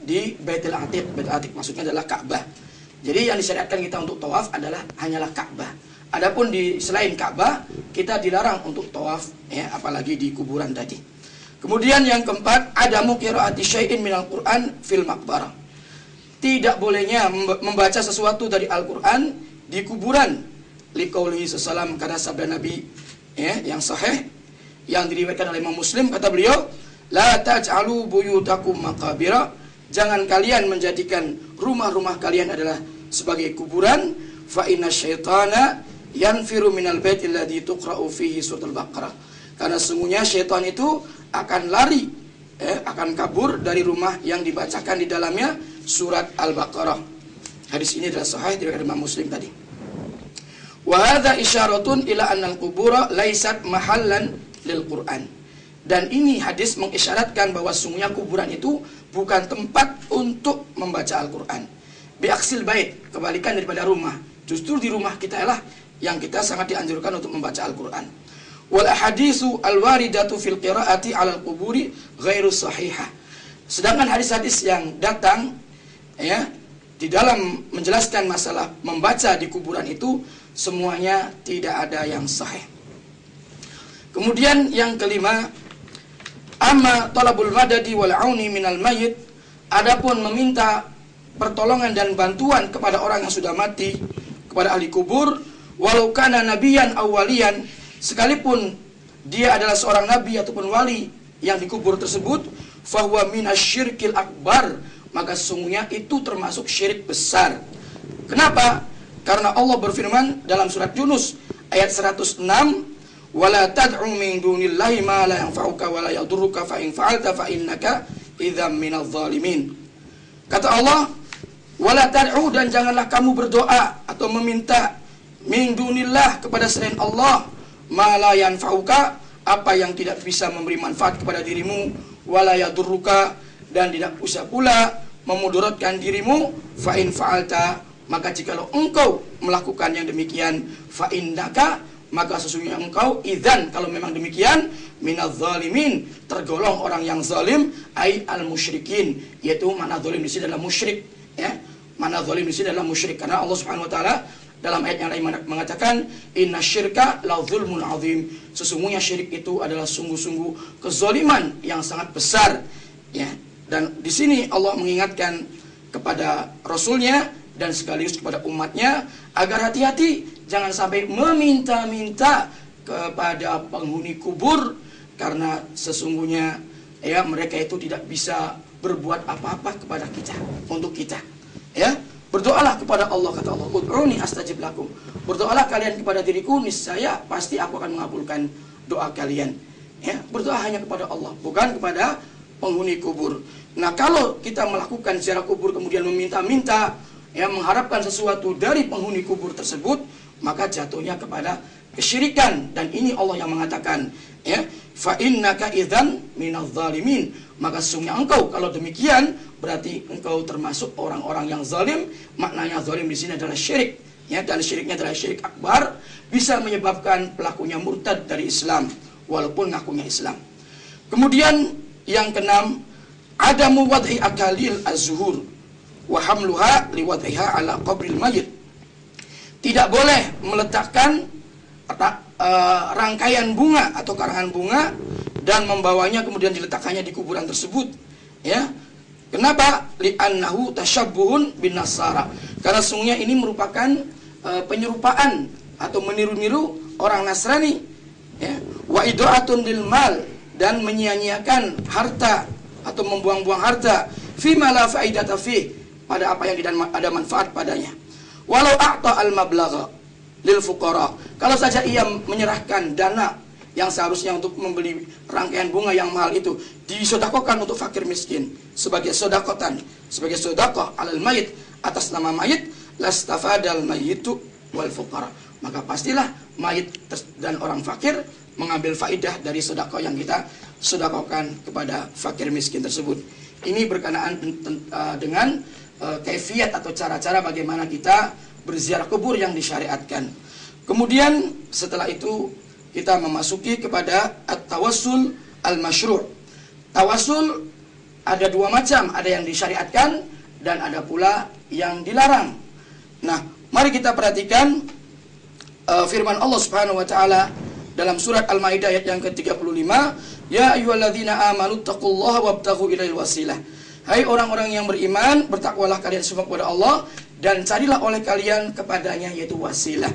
di Baitul Atiq. Baitul Atiq maksudnya adalah Ka'bah. Jadi yang disyariatkan kita untuk tawaf adalah hanyalah Ka'bah. Adapun di selain Ka'bah kita dilarang untuk tawaf, ya, apalagi di kuburan tadi. Kemudian yang keempat, adamu qiraati syai'in minal Qur'an fil maqbarah. Tidak bolehnya membaca sesuatu dari Al-Quran di kuburan. Liqaulihi sallallahu, karena sabda Nabi, ya, yang sahih, yang diriwayatkan oleh Imam Muslim, kata beliau, la taj'alu buyutakum maqabira, jangan kalian menjadikan rumah-rumah kalian adalah sebagai kuburan, fa inna syaitana yanfiru minal baitil ladzi tuqra'u fihi suratul Baqarah, karena sesungguhnya syaitan itu akan lari, akan kabur dari rumah yang dibacakan di dalamnya surat Al-Baqarah. Hadis ini adalah sahih dari Imam Muslim tadi. Wa hadza isyaratun ila anna al-qubura laysat mahallan lil Qur'an. Dan ini hadis mengisyaratkan bahwa sungguhnya kuburan itu bukan tempat untuk membaca Al-Qur'an. Biaksil bait, kebalikan daripada rumah. Justru di rumah kita lah yang kita sangat dianjurkan untuk membaca Al-Qur'an. Wal ahaditsu al-waridatu fil qiraati 'ala al-quburi ghairu sahihah. Sedangkan hadis-hadis yang datang ya di dalam menjelaskan masalah membaca di kuburan itu semuanya tidak ada yang sahih. Kemudian yang kelima, amma talabul madadi wal auni minal mayyit, adapun meminta pertolongan dan bantuan kepada orang yang sudah mati, kepada ahli kubur, walau kana nabiyan awwaliyan, sekalipun dia adalah seorang nabi ataupun wali yang dikubur tersebut, fahuwa minasyirkil akbar, maka sesungguhnya itu termasuk syirik besar. Kenapa? Karena Allah berfirman dalam surat Yunus ayat 106, wala tad'u min dunillahi ma la yanfa'uka wa la yadurruka fa in fa'alta fa innaka idzam minadh dhalimin. Kata Allah, wala tad'u, dan janganlah kamu berdoa atau meminta min dunillah, kepada selain Allah, ma la yanfa'uka, apa yang tidak bisa memberi manfaat kepada dirimu, wala yadurruka, dan tidak usah pula memudaratkan dirimu, fa in fa'alta, maka jikalau engkau melakukan yang demikian, fa innaka, maka sesungguhnya engkau idzan, kalau memang demikian, minadz zalimin, tergolong orang yang zalim, ai al musyrikin, yaitu mana zalim di sini adalah musyrik, ya. Mana zalim di sini adalah musyrik, karena Allah Subhanahu wa taala dalam ayat yang lain mengatakan inna syirka la zulmun azim, sesungguhnya syirik itu adalah sungguh-sungguh kezaliman yang sangat besar, ya. Dan di sini Allah mengingatkan kepada Rasulnya dan sekaligus kepada umatnya agar hati-hati, jangan sampai meminta-minta kepada penghuni kubur, karena sesungguhnya ya mereka itu tidak bisa berbuat apa-apa kepada kita, untuk kita. Ya, berdoalah kepada Allah, kata Allah, ud'uni astajib lakum. Berdoalah kalian kepada diriku, niscaya pasti aku akan mengabulkan doa kalian. Ya, berdoa hanya kepada Allah, bukan kepada penghuni kubur. Nah, kalau kita melakukan ziarah kubur kemudian meminta-minta, ya, mengharapkan sesuatu dari penghuni kubur tersebut, maka jatuhnya kepada kesyirikan. Dan ini Allah yang mengatakan, ya, fa innaka idzan minadz zalimin, maka sesungguhnya engkau kalau demikian berarti engkau termasuk orang-orang yang zalim. Maknanya zalim di sini adalah syirik, ya, dan syiriknya adalah syirik akbar, bisa menyebabkan pelakunya murtad dari Islam walaupun ngakunya Islam. Kemudian yang keenam, adamu wad'i akalil az-zuhur wa hamluha liwad'iha ala qabril mayyit. Tidak boleh meletakkan rangkaian bunga atau karangan bunga dan membawanya kemudian diletakkannya di kuburan tersebut, ya. Kenapa? Li'annahu tasyabbuhun bin nasara, karena sungguhnya ini merupakan penyerupaan atau meniru-niru orang Nasrani, ya. Wa idu'atun lil mal, dan menyia-nyiakan harta atau membuang-buang harta, fima la faidata fi, pada apa yang tidak ada manfaat padanya. Walau a'ta al-mablagha lil fuqara, kalau saja ia menyerahkan dana yang seharusnya untuk membeli rangkaian bunga yang mahal itu, disedekahkan untuk fakir miskin sebagai sedekatan, sebagai sedekah alal mayit, atas nama mayit, lastafadal mayyitu wal fuqara, maka pastilah mayit dan orang fakir mengambil faidah dari sedekah yang kita sedekahkan kepada fakir miskin tersebut. Ini berkenaan dengan kaifiat atau cara-cara bagaimana kita berziarah kubur yang disyariatkan. Kemudian setelah itu kita memasuki kepada at-tawassul al-masyru'. Tawassul ada dua macam, ada yang disyariatkan dan ada pula yang dilarang. Nah, mari kita perhatikan firman Allah Subhanahu wa taala dalam surat Al-Maidah ayat yang ke-35, ya ayyuhalladzina amanu taqullaha wabtaghu ilail wasilah. Hai orang-orang yang beriman, bertakwalah kalian semua kepada Allah dan carilah oleh kalian kepadanya, yaitu wasilah.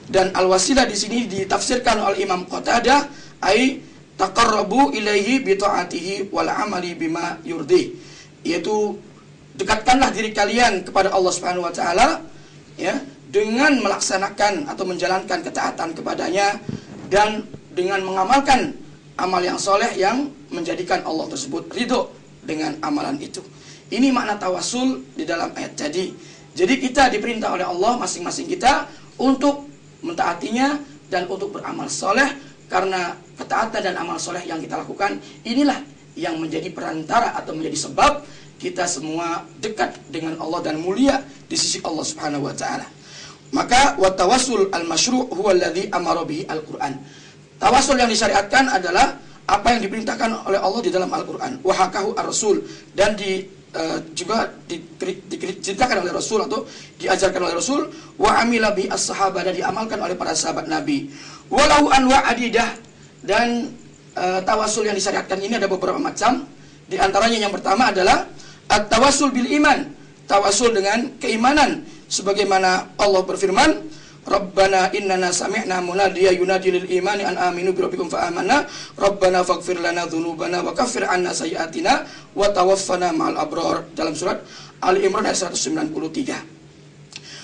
Dan al-wasilah di sini ditafsirkan oleh Imam Qatadah, ai taqarrabu ilaihi bi ta'atihi wal amali bima yurdi, yaitu dekatkanlah diri kalian kepada Allah Subhanahu wa taala ya dengan melaksanakan atau menjalankan ketaatan kepadanya dan dengan mengamalkan amal yang soleh yang menjadikan Allah tersebut ridho dengan amalan itu. Ini makna tawasul di dalam ayat tadi. Jadi kita diperintah oleh Allah masing-masing kita untuk mentaatinya dan untuk beramal soleh, karena ketaatan dan amal soleh yang kita lakukan inilah yang menjadi perantara atau menjadi sebab kita semua dekat dengan Allah dan mulia di sisi Allah Subhanahu wa taala. Maka wa tawassul al-masyru' huwa alladhi amara bihi al-Qur'an. Tawasul yang disyariatkan adalah apa yang diperintahkan oleh Allah di dalam Al-Qur'an. Wa hakahu ar-rasul, dan juga diceritakan oleh Rasul atau diajarkan oleh Rasul, wa amila bi as-sahabah, dan diamalkan oleh para sahabat Nabi. Walau anwa adidah, dan tawasul yang disyariatkan ini ada beberapa macam. Di antaranya yang pertama adalah at-tawassul bil iman, tawasul dengan keimanan, sebagaimana Allah berfirman, Rabbana innana sami'na munadiya yunadi lil imani an aminu bi rabbikum fa amanna Rabbana faghfir lana dzunubana wa kaffir 'anna sayyi'atina wa tawaffana ma'al abrar, dalam surat Ali Imran ayat 193.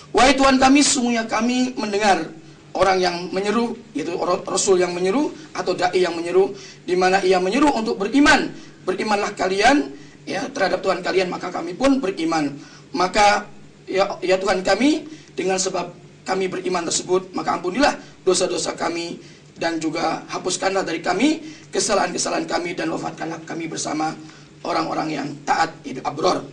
Wahai Tuhan kami, sungguhnya kami mendengar orang yang menyeru, yaitu Rasul yang menyeru atau dai yang menyeru, di mana ia menyeru untuk beriman. Berimanlah kalian ya terhadap Tuhan kalian, maka kami pun beriman. Maka ya Tuhan kami, dengan sebab kami beriman tersebut, maka ampunilah dosa-dosa kami dan juga hapuskanlah dari kami kesalahan-kesalahan kami dan wafatkanlah kami bersama orang-orang yang taat, itu abror.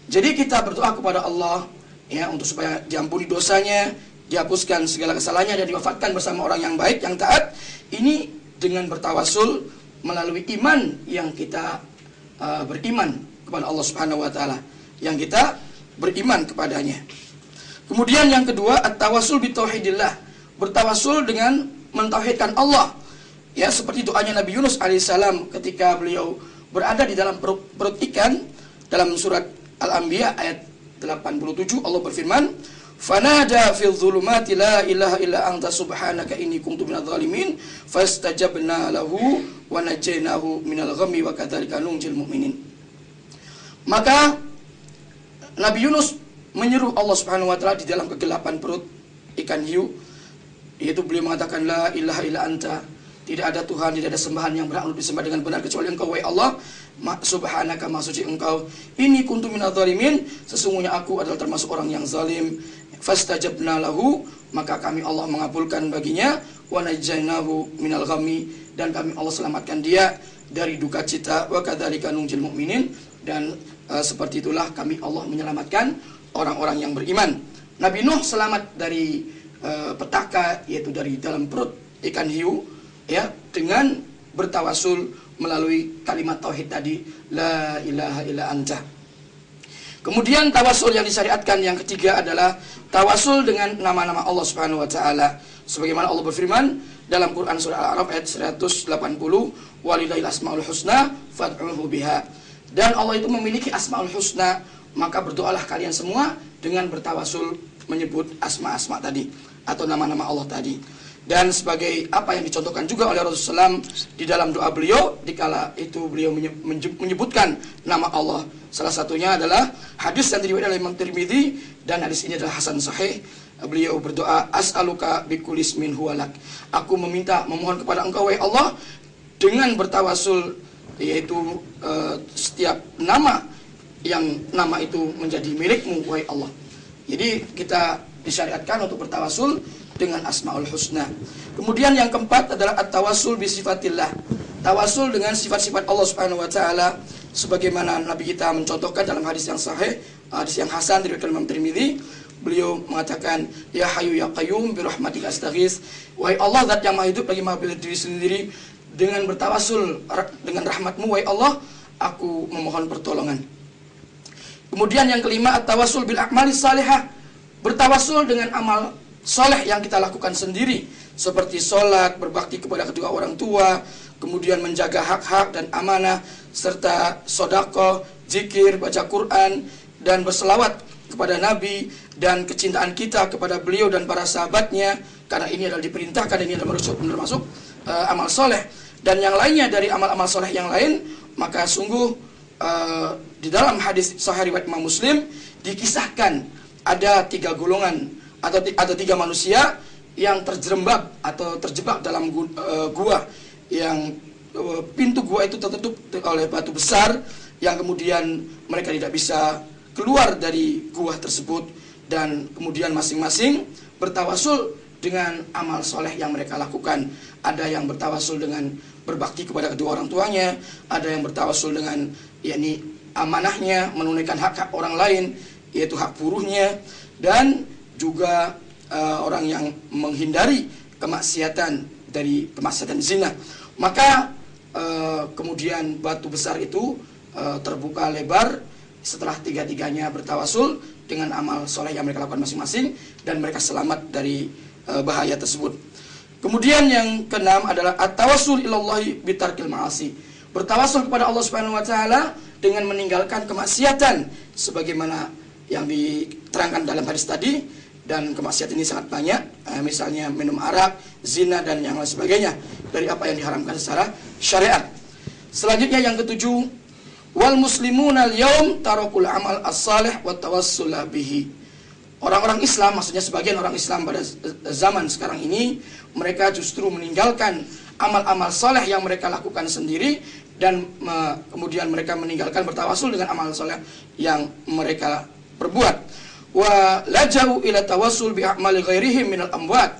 Jadi kita berdoa kepada Allah ya untuk supaya diampuni dosanya, dihapuskan segala kesalahannya dan diwafatkan bersama orang yang baik, yang taat. Ini dengan bertawasul melalui iman yang kita beriman kepada Allah Subhanahu wa taala, yang kita beriman kepadanya. Kemudian yang kedua, at-tawassul bi tauhidillah, bertawasul dengan mentauhidkan Allah. Ya, seperti doanya Nabi Yunus alaihissalam ketika beliau berada di dalam perut ikan, dalam surat Al-Anbiya ayat 87 Allah berfirman, "Fanada fil dhulumati la ilaha illa anta subhanaka inni kuntu minadh dhalimin fastajabna lahu wa najaynahu minal ghammi wa kadzalika nunjil mu'minin." Maka Nabi Yunus menyeru Allah Subhanahu wa taala di dalam kegelapan perut ikan hiu, yaitu beliau mengatakan la ilaha illa anta, tidak ada Tuhan, tidak ada sembahan yang berhak untuk disembah dengan benar kecuali Engkau, wahai Allah, subhanaka, maha suci Engkau, ini kuntu minadh dhalimin, sesungguhnya aku adalah termasuk orang yang zalim. Fastajabna lahu, maka kami Allah mengabulkan baginya, wa najaynahu minal ghammi, dan kami Allah selamatkan dia dari duka cita, wa kadzalika nunjil mu'minin, dan seperti itulah kami Allah menyelamatkan orang-orang yang beriman. Nabi Nuh selamat dari petaka, yaitu dari dalam perut ikan hiu ya, dengan bertawasul melalui kalimat tauhid tadi, la ilaha illa anta. Kemudian tawasul yang disyariatkan yang ketiga adalah tawasul dengan nama-nama Allah Subhanahu wa taala, sebagaimana Allah berfirman dalam Quran surah Al-A'raf ayat 180, walillahil asmaul husna fad'uhu biha, dan Allah itu memiliki asmaul husna, maka berdoalah kalian semua dengan bertawasul menyebut asma-asma tadi atau nama-nama Allah tadi. Dan sebagai apa yang dicontohkan juga oleh Rasulullah SAW di dalam doa beliau, dikala itu beliau menyebutkan nama Allah. Salah satunya adalah hadis yang diriwayatkan oleh Imam Tirmidzi, dan hadis ini adalah hasan sahih. Beliau berdoa, as'aluka bikulli ismin huwalak, aku memohon kepada Engkau wahai Allah dengan bertawasul, yaitu setiap nama yang nama itu menjadi milikmu wahai Allah. Jadi kita disyariatkan untuk bertawasul dengan asmaul husna. Kemudian yang keempat adalah at-tawassul bi sifatillah, tawasul dengan sifat-sifat Allah Subhanahu wa taala, sebagaimana Nabi kita mencontohkan dalam hadis yang sahih, hadis yang hasan dari Imam Tirmidzi. Beliau mengatakan, ya hayyu ya qayyum bi rahmatika astaghits, wahai Allah zat yang maha hidup lagi maha bela diri sendiri, dengan bertawasul dengan rahmatmu wahai Allah, aku memohon pertolongan. Kemudian yang kelima, at-tawassul bil a'mali salihah, bertawasul dengan amal soleh yang kita lakukan sendiri, seperti sholat, berbakti kepada kedua orang tua, kemudian menjaga hak-hak dan amanah, serta sedekah, zikir, baca Quran, dan berselawat kepada Nabi, dan kecintaan kita kepada beliau dan para sahabatnya, karena ini adalah diperintahkan dan ini adalah termasuk amal soleh. dan yang lainnya dari amal-amal soleh yang lain, maka sungguh di dalam hadis sahih riwayat Imam Muslim dikisahkan ada 3 golongan atau ada 3 manusia yang terjerembab atau terjebak dalam gua yang pintu gua itu tertutup oleh batu besar, yang kemudian mereka tidak bisa keluar dari gua tersebut, dan kemudian masing-masing bertawasul dengan amal soleh yang mereka lakukan. Ada yang bertawasul dengan berbakti kepada kedua orang tuanya, ada yang bertawasul dengan yakni amanahnya, menunaikan hak-hak orang lain, yaitu hak buruhnya, dan juga orang yang menghindari kemaksiatan dari kemaksiatan zina. Maka kemudian batu besar itu terbuka lebar setelah 3-tiganya bertawasul dengan amal soleh yang mereka lakukan masing-masing, dan mereka selamat dari bahaya tersebut. Kemudian yang keenam adalah at-tawassul ilallahi bitarkil ma'asi. Bertawasul kepada Allah Subhanahu wa taala dengan meninggalkan kemaksiatan sebagaimana yang diterangkan dalam hadis tadi, dan kemaksiatan ini sangat banyak, misalnya minum arak, zina, dan yang lain sebagainya dari apa yang diharamkan secara syariat. Selanjutnya yang ketujuh, wal muslimuna al-yaum tarakul amal as-salih wa tawassula bihi. Orang-orang Islam, maksudnya sebagian orang Islam pada zaman sekarang ini, mereka justru meninggalkan amal-amal saleh yang mereka lakukan sendiri, dan kemudian mereka meninggalkan bertawasul dengan amal saleh yang mereka perbuat. Wa lajau ila tawassul bi a'mali ghairihim minal amwat.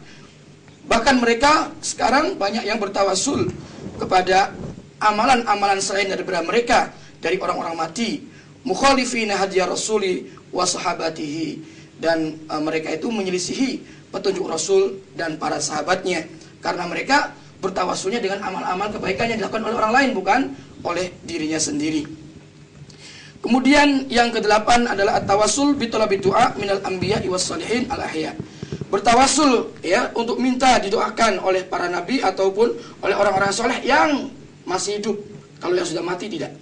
Bahkan mereka sekarang banyak yang bertawasul kepada amalan-amalan selain daripada mereka dari orang-orang mati, mukhalifina hadiya rasuli wa sahabatihi, dan mereka itu menyelisihi petunjuk Rasul dan para sahabatnya, karena mereka bertawasulnya dengan amal-amal kebaikan yang dilakukan oleh orang lain, bukan oleh dirinya sendiri. Kemudian yang kedelapan adalah at-tawassul bi talabi du'a minal anbiya'i was shalihin al ahya. Bertawasul ya untuk minta didoakan oleh para nabi ataupun oleh orang-orang soleh yang masih hidup. Kalau yang sudah mati tidak.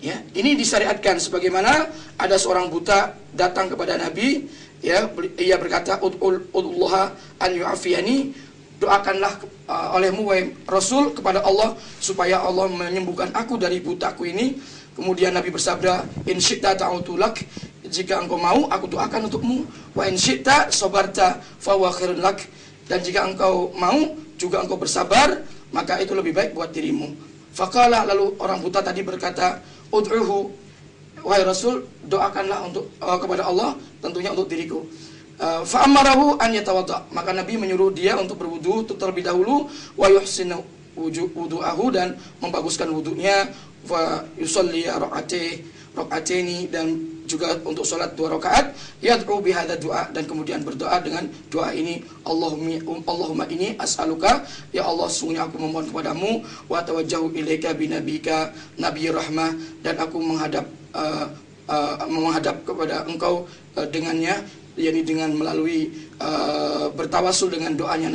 Ya, ini disyariatkan sebagaimana ada seorang buta datang kepada Nabi, ya, ia berkata, ud'ullaha an yu'afiyani, doakanlah olehmu wahai Rasul kepada Allah supaya Allah menyembuhkan aku dari butaku ini. Kemudian Nabi bersabda, in syi'ta ta'utulak, jika engkau mau aku doakan untukmu, wa in syi'ta sabarta fa huwa khairun lak, dan jika engkau mau juga engkau bersabar, maka itu lebih baik buat dirimu. Faqala, lalu orang buta tadi berkata, ud'uhu, wahai Rasul, doakanlah untuk kepada Allah, tentunya untuk diriku. Fa'amarahu an yatawadda, maka Nabi menyuruh dia untuk berwudu terlebih dahulu, wa yuhsinu wudu'ahu, dan membaguskan wudunya, wa yusalli rakaataini, dan juga untuk sholat 2 rakaat, yad'u bihadza du'a, dan kemudian berdoa dengan doa ini, Allahumma ini as'aluka, ya Allah sungguhnya aku memohon kepadamu, wa tawajjahu ilaika binabika nabi rahmah, dan aku menghadap kepada engkau dengannya, yakni dengan melalui bertawasul dengan doanya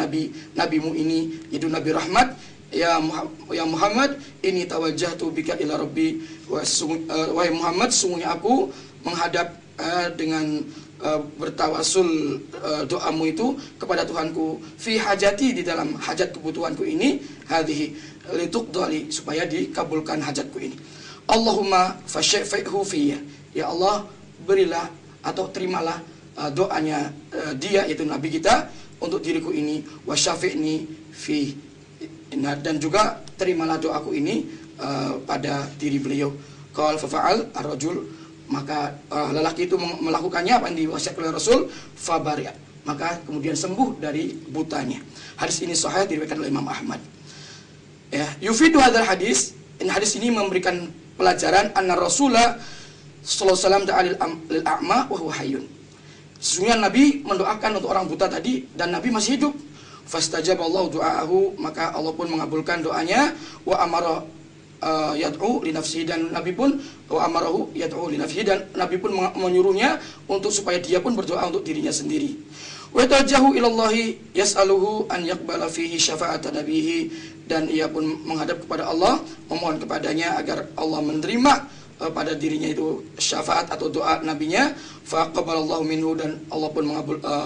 nabimu ini, yaitu Nabi Rahmat. Ya Muhammad, ini tawajjahtu bika ila rabbi, wahai Muhammad, sungguhnya aku menghadap dengan bertawasul doamu itu kepada Tuhanku, fi hajati, di dalam hajat kebutuhanku ini, hadhihi lituqdali, supaya dikabulkan hajatku ini. Allahumma fasyfi'hu fiyya, ya Allah berilah atau terimalah doanya dia, yaitu Nabi kita, untuk diriku ini, wa syafi'ni fi, dan juga terimalah doaku ini pada diri beliau. Qal fa'al ar-rajul, maka lelaki itu melakukannya apa yang diwasiatkan oleh Rasul, fabari'a, maka kemudian sembuh dari butanya. Hadis ini sahih, diriwayatkan oleh Imam Ahmad. Ya, yufidu hadzal hadis, ini hadis ini memberikan pelajaran anna Rasulullah sallallahu alaihi wasallam ta'alil a'ma wa huwa hayyun. Sesungguhnya Nabi mendoakan untuk orang buta tadi, dan Nabi masih hidup. Fastajaballahu du'aahu, maka Allah pun mengabulkan doanya. Wa amara yad'u li nafsihi, dan Nabi pun wa amarahu yad'u li nafsihi, dan Nabi pun menyuruhnya untuk supaya dia pun berdoa untuk dirinya sendiri. Wa tajahu ilallahi yas'aluhu an yaqbala fihi syafa'ata nabihi, dan ia pun menghadap kepada Allah, memohon kepadanya agar Allah menerima pada dirinya itu syafaat atau doa nabinya, faqabbalallahu minhu, dan Allah pun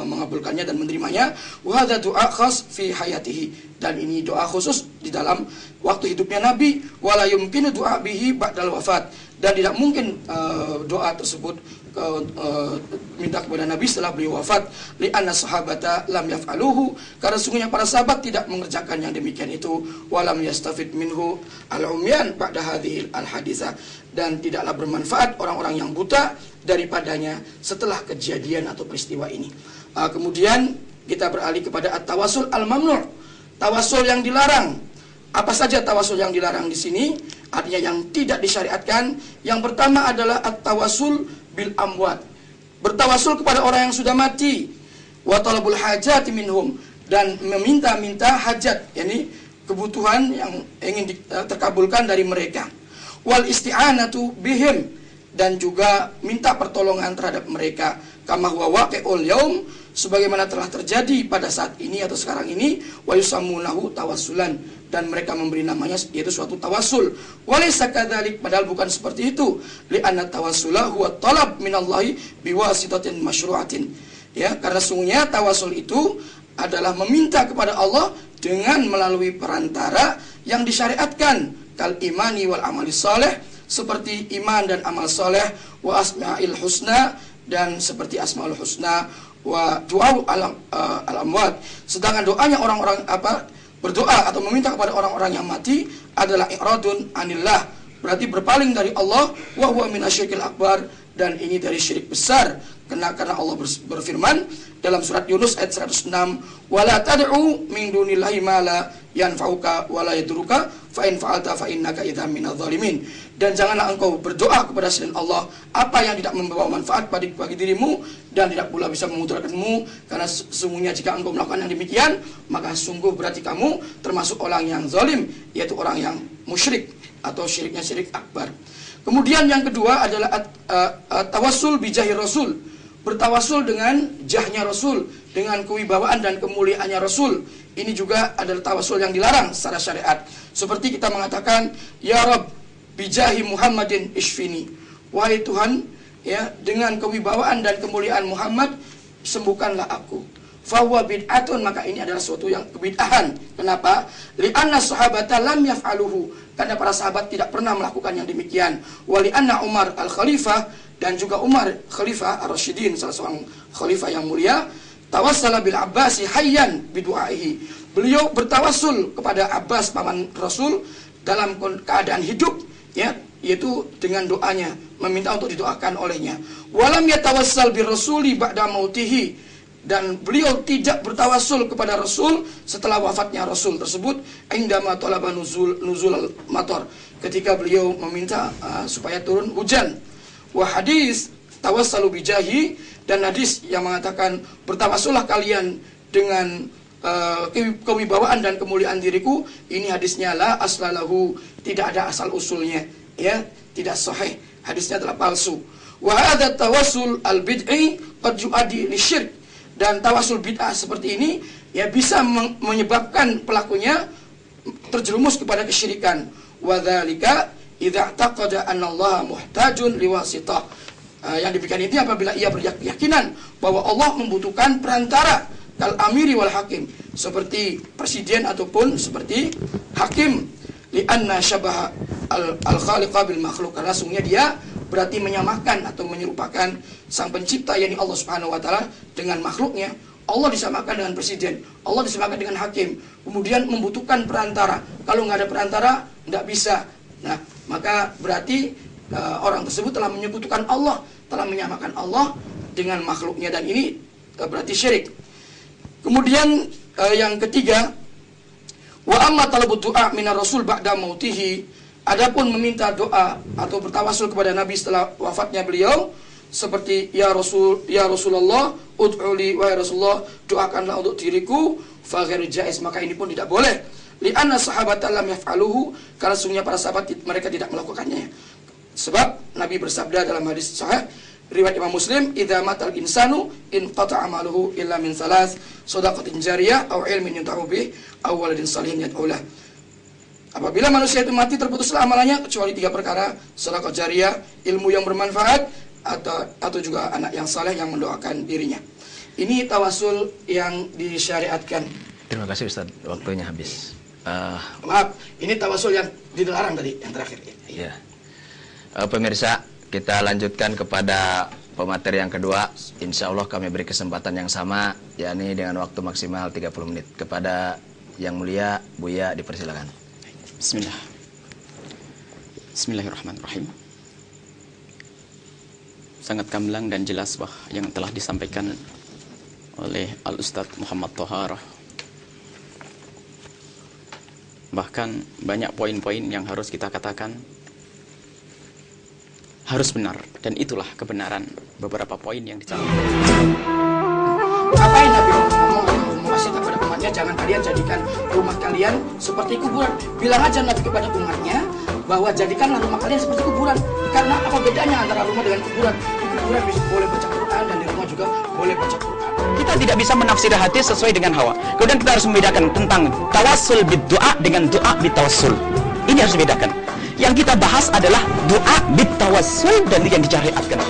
mengabulkannya dan menerimanya. Wa hadza du'a khas fi hayatihi, dan ini doa khusus di dalam waktu hidupnya Nabi. Wala yumkinu du'a bihi ba'dal wafat, dan tidak mungkin doa tersebut minta kepada Nabi setelah beliau wafat. Li'anna sahabata lam yaf'aluhu, karena sungguhnya para sahabat tidak mengerjakan yang demikian itu. Walam yastafid minhu al-umyan ba'da hadhil al-hadisah, dan tidaklah bermanfaat orang-orang yang buta daripadanya setelah kejadian atau peristiwa ini. Kemudian kita beralih kepada at-tawassul al-mamnu', tawasul yang dilarang. Apa saja tawasul yang dilarang di sini? Artinya yang tidak disyariatkan. Yang pertama adalah at-tawassul bil amwat, bertawasul kepada orang yang sudah mati. Wa talabul hajati minhum, dan meminta-minta hajat, yakni kebutuhan yang ingin terkabulkan dari mereka. Wal isti'anatu bihim, dan juga minta pertolongan terhadap mereka. Kama huwa waqi'ul yaum, sebagaimana telah terjadi pada saat ini atau sekarang ini. Wa yusammunahu tawassulan, dan mereka memberi namanya yaitu suatu tawasul. Walaysa kadzalik, padahal bukan seperti itu. Li'anna tawassula huwa talab minallahi biwasitatin masyru'atin. Ya, karena sungguhnya tawasul itu adalah meminta kepada Allah dengan melalui perantara yang disyariatkan. Kal imani wal amali saleh, seperti iman dan amal saleh. Wa asma'il husna, dan seperti asmaul husna. Wa du'a al-amwat, sedangkan doanya orang-orang berdoa atau meminta kepada orang-orang yang mati adalah i'radun anillah, berarti berpaling dari Allah. Wa huwa minasyirkil akbar, dan ini dari syirik besar. Karena Allah berfirman dalam surat Yunus ayat 106, wala tad'u min dunillahi ma la yanfa'uka wa la yadurruka fa in fa'alta fa innaka idzan minadh dhalimin. Dan janganlah engkau berdoa kepada selain Allah apa yang tidak membawa manfaat bagi dirimu dan tidak pula bisa memudaratkanmu, karena sesungguhnya jika engkau melakukan yang demikian, maka sungguh berarti kamu termasuk orang yang zalim, yaitu orang yang musyrik atau syiriknya syirik akbar. Kemudian yang kedua adalah tawassul bijahi Rasul, bertawasul dengan jahnya Rasul, dengan kewibawaan dan kemuliaannya Rasul. Ini juga adalah tawasul yang dilarang secara syariat. Seperti kita mengatakan, ya Rabb bijahi Muhammadin ishfini, wahai Tuhan, ya, dengan kewibawaan dan kemuliaan Muhammad, sembuhkanlah aku. Fahuwa bid'atun, maka ini adalah suatu yang kebid'ahan. Kenapa? Li'anna sahabata lam yaf'aluhu, karena para sahabat tidak pernah melakukan yang demikian. Wa li'anna Umar al-Khalifah, dan juga Umar Khalifah ar-Rasyidin, salah seorang khalifah yang mulia, tawassala bil Abbasi hayyan bidu'aihi, beliau bertawassul kepada Abbas paman Rasul dalam keadaan hidup, ya, yaitu dengan doanya, meminta untuk didoakan olehnya. Walam yatawassal bir rasuli ba'da mautihi, dan beliau tidak bertawassul kepada Rasul setelah wafatnya Rasul tersebut. Indama talaba nuzul matar, ketika beliau meminta supaya turun hujan. Wa hadis tawassalu bijahi, dan hadis yang mengatakan bertawassullah kalian dengan kewibawaan dan kemuliaan diriku, ini hadisnya la aslalahu, tidak ada asal usulnya, ya, tidak sahih, hadisnya adalah palsu. Wa hadza tawassul al-bid'i qad yu'addi lisyirk, dan tawasul bid'ah seperti ini ya bisa menyebabkan pelakunya terjerumus kepada kesyirikan. Wa dzalika idza taqada anna Allah muhtajun liwasithah. Yang demikian itu apabila ia berkeyakinan bahwa Allah membutuhkan perantara, kal amiri wal hakim, seperti presiden ataupun seperti hakim. Li'anna syabaha al-khaliqa bil makhluk, karena sungguhnya dia berarti menyamakan atau menyerupakan sang pencipta, yakni Allah Subhanahu wa taala, dengan makhluknya. Allah disamakan dengan presiden, Allah disamakan dengan hakim, kemudian membutuhkan perantara. Kalau nggak ada perantara, nggak bisa. Nah, maka berarti orang tersebut telah menyekutukan Allah, telah menyamakan Allah dengan makhluknya, dan ini berarti syirik. Kemudian yang ketiga, wa amma talabut du'a minar rasul ba'da mautihi, adapun meminta doa atau bertawasul kepada Nabi setelah wafatnya beliau, seperti ya Rasulullah ud'uli, wahai Rasulullah doakanlah untuk diriku, fa ghairu jaiz, maka ini pun tidak boleh. Li'anna sahabata lam yaf'aluhu, karena sungguhnya para sahabat mereka tidak melakukannya. Sebab Nabi bersabda dalam hadis sahih riwayat Imam Muslim, idza matal insanu inqata'a amaluhu illa min salas, shadaqatin jariyah aw ilmin yunta'u bih aw waladin salihin yad'u lah. Apabila manusia itu mati, terputuslah amalannya kecuali 3 perkara: sedekah jariyah, ilmu yang bermanfaat, atau juga anak yang saleh yang mendoakan dirinya. Ini tawasul yang disyariatkan. Terima kasih Ustaz, waktunya habis. Maaf, ini tawasul yang dilarang tadi, yang terakhir. Ya. Pemirsa, kita lanjutkan kepada pemateri yang kedua. Insya Allah kami beri kesempatan yang sama, yakni dengan waktu maksimal 30 menit. Kepada Yang Mulia, Buya, dipersilakan. Bismillah. Bismillahirrahmanirrahim. Sangat gamblang dan jelas yang telah disampaikan oleh Al-Ustadz Muhammad Toharah. Bahkan banyak poin-poin yang harus kita katakan harus benar, dan itulah kebenaran beberapa poin yang disampaikan. Ngapain Nabi ngomong wasiat kepada umatnya, jangan kalian jadikan rumah kalian seperti kuburan. Bilang aja Nabi kepada umatnya bahwa jadikanlah rumah kalian seperti kuburan. Karena apa bedanya antara rumah dengan kuburan? Di kuburan bisa boleh baca Quran, dan di rumah juga boleh baca Quran. Kita tidak bisa menafsir hadis sesuai dengan hawa. Kemudian kita harus membedakan tentang tawassul bid-du'a dengan doa bitawassul. Ini harus dibedakan. Yang kita bahas adalah doa bitawassul dan yang disyariatkan.